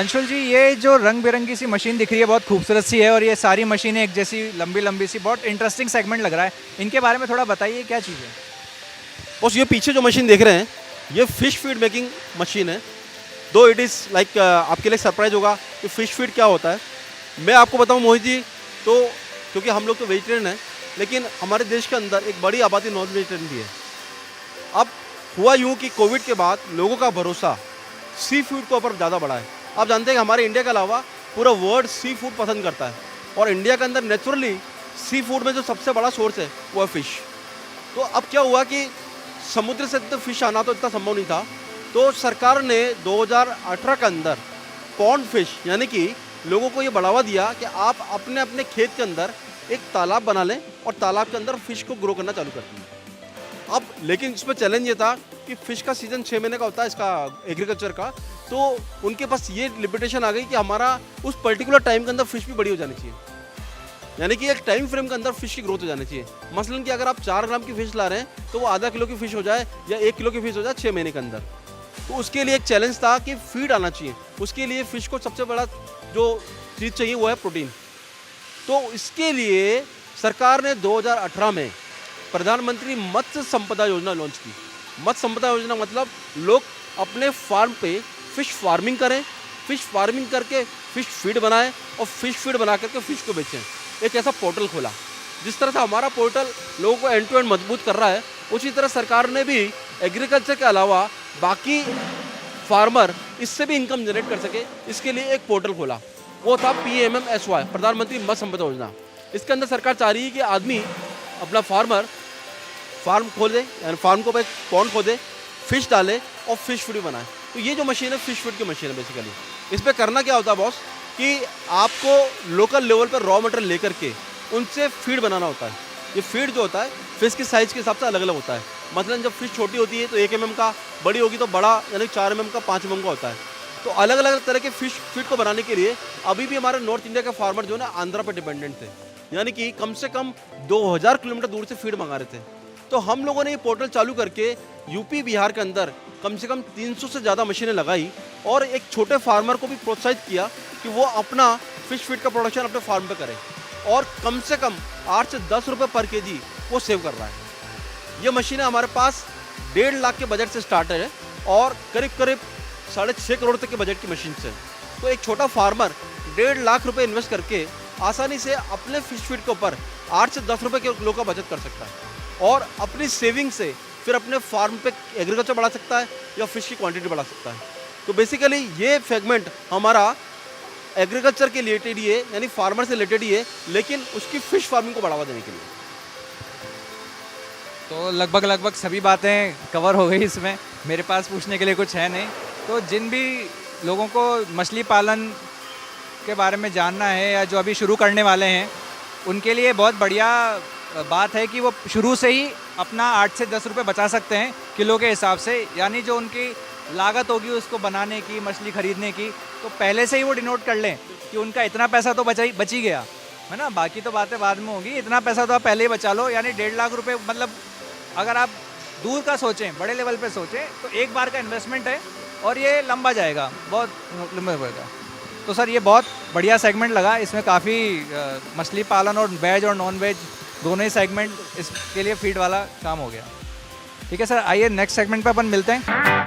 अंशुल जी, ये जो रंग बिरंगी सी मशीन दिख रही है बहुत खूबसूरत सी है, और ये सारी मशीनें एक जैसी लंबी लंबी सी, बहुत इंटरेस्टिंग सेगमेंट लग रहा है। इनके बारे में थोड़ा बताइए, क्या चीज़ है? बस ये पीछे जो मशीन देख रहे हैं, ये फिश फीड मेकिंग मशीन है। दो इट इज़ लाइक आपके लिए सरप्राइज होगा कि फिश फीड क्या होता है। मैं आपको बताऊं मोहित जी, तो क्योंकि हम लोग तो वेजिटेरियन हैं, लेकिन हमारे देश के अंदर एक बड़ी आबादी नॉन वेजिटेरियन भी है। अब हुआ यूँ कि कोविड के बाद लोगों का भरोसा सी फूड के ऊपर ज़्यादा बढ़ा है। आप जानते हैं कि हमारे इंडिया के अलावा पूरा वर्ल्ड सी फूड पसंद करता है, और इंडिया के अंदर नेचुरली सी फूड में जो सबसे बड़ा सोर्स है वो है फ़िश। तो अब क्या हुआ कि समुद्र से तो फिश आना तो इतना संभव नहीं था, तो सरकार ने 2018 के अंदर पॉन्ड फिश यानी कि लोगों को ये बढ़ावा दिया कि आप अपने अपने खेत के अंदर एक तालाब बना लें और तालाब के अंदर फिश को ग्रो करना चालू कर दें। अब लेकिन इसमें चैलेंज ये था कि फ़िश का सीज़न 6 महीने का होता है, इसका एग्रीकल्चर का, तो उनके पास ये लिमिटेशन आ गई कि हमारा उस पर्टिकुलर टाइम के अंदर फ़िश भी बड़ी हो जानी चाहिए, यानी कि एक टाइम फ्रेम के अंदर फ़िश की ग्रोथ हो जानी चाहिए। मसलन कि अगर आप 4 ग्राम की फ़िश ला रहे हैं तो वो आधा किलो की फ़िश हो जाए या 1 किलो की फ़िश हो जाए 6 महीने के अंदर। तो उसके लिए एक चैलेंज था कि फीड आना चाहिए, उसके लिए फ़िश को सबसे बड़ा जो चीज़ चाहिए वो है प्रोटीन। तो इसके लिए सरकार ने 2018 में प्रधानमंत्री मत्स्य संपदा योजना लॉन्च की। मत्स्य संपदा योजना मतलब लोग अपने फार्म पे फिश फार्मिंग करें, फिश फार्मिंग करके फिश फीड बनाएं और फिश फीड बना करके फिश को बेचें। एक ऐसा पोर्टल खोला। जिस तरह से हमारा पोर्टल लोगों को एंड टू एंड मजबूत कर रहा है, उसी तरह सरकार ने भी एग्रीकल्चर के अलावा बाकी फार्मर इससे भी इनकम जनरेट कर सके, इसके लिए एक पोर्टल खोला। वो था PMMSY, प्रधानमंत्री मत्स्य संपदा योजना। इसके अंदर सरकार चाह रही है कि आदमी अपना फार्म खोले, यानी फार्म को एक पॉन्ड खोदे, फिश डाले और फिश फीड बनाए। तो ये जो मशीन है फिश फीड की मशीन है बेसिकली। इस पर करना क्या होता है बॉस, कि आपको लोकल लेवल पर रॉ मटेरियल लेकर के उनसे फीड बनाना होता है। ये फीड जो होता है फिश की साइज़ के हिसाब से अलग अलग होता है। मतलब जब फिश छोटी होती है तो 1 mm का, बड़ी होगी तो बड़ा यानी 4 mm का, 5 mm का होता है। तो अलग अलग तरह के फिश फीड को बनाने के लिए अभी भी हमारे नॉर्थ इंडिया के फार्मर जो है ना आंध्रा पर डिपेंडेंट थे, यानी कि कम से कम 2000 किलोमीटर दूर से फीड मंगा रहे थे। तो हम लोगों ने ये पोर्टल चालू करके यूपी बिहार के अंदर कम से कम 300 से ज़्यादा मशीनें लगाई और एक छोटे फार्मर को भी प्रोत्साहित किया कि वो अपना फिश फीड का प्रोडक्शन अपने फार्म पे करे, और कम से कम 8 से 10 रुपये पर केजी वो सेव कर रहा है। ये मशीनें हमारे पास 1.5 लाख के बजट से स्टार्ट है और करीब करीब 6.5 करोड़ तक के बजट की मशीन से। तो एक छोटा फार्मर 1.5 लाख रुपये इन्वेस्ट करके आसानी से अपने फिश फीड के ऊपर 8 से 10 रुपये के किलो का बचत कर सकता है, और अपनी सेविंग से फिर अपने फार्म पे एग्रीकल्चर बढ़ा सकता है या फिश की क्वांटिटी बढ़ा सकता है। तो बेसिकली ये सेगमेंट हमारा एग्रीकल्चर के रिलेटेड ही है, यानी फार्मर से रिलेटेड ही है, लेकिन उसकी फिश फार्मिंग को बढ़ावा देने के लिए। तो लगभग सभी बातें कवर हो गई इसमें। मेरे पास पूछने के लिए कुछ है नहीं। तो जिन भी लोगों को मछली पालन के बारे में जानना है या जो अभी शुरू करने वाले हैं, उनके लिए बहुत बढ़िया बात है कि वो शुरू से ही अपना 8 से 10 रुपये बचा सकते हैं किलो के हिसाब से, यानी जो उनकी लागत होगी उसको बनाने की, मछली ख़रीदने की, तो पहले से ही वो डिनोट कर लें कि उनका इतना पैसा तो बच ही गया है ना। बाकी तो बातें बाद में होगी, इतना पैसा तो आप पहले ही बचा लो। यानी 1.5 लाख रुपये, मतलब अगर आप दूर का सोचें, बड़े लेवल पे सोचें, तो एक बार का इन्वेस्टमेंट है और ये लंबा जाएगा, बहुत लंबा होगा। तो सर ये बहुत बढ़िया सेगमेंट लगा। इसमें काफ़ी मछली पालन और वेज और नॉन वेज दोनों ही सेगमेंट इसके लिए फीड वाला काम हो गया। ठीक है सर, आइए नेक्स्ट सेगमेंट पे अपन मिलते हैं।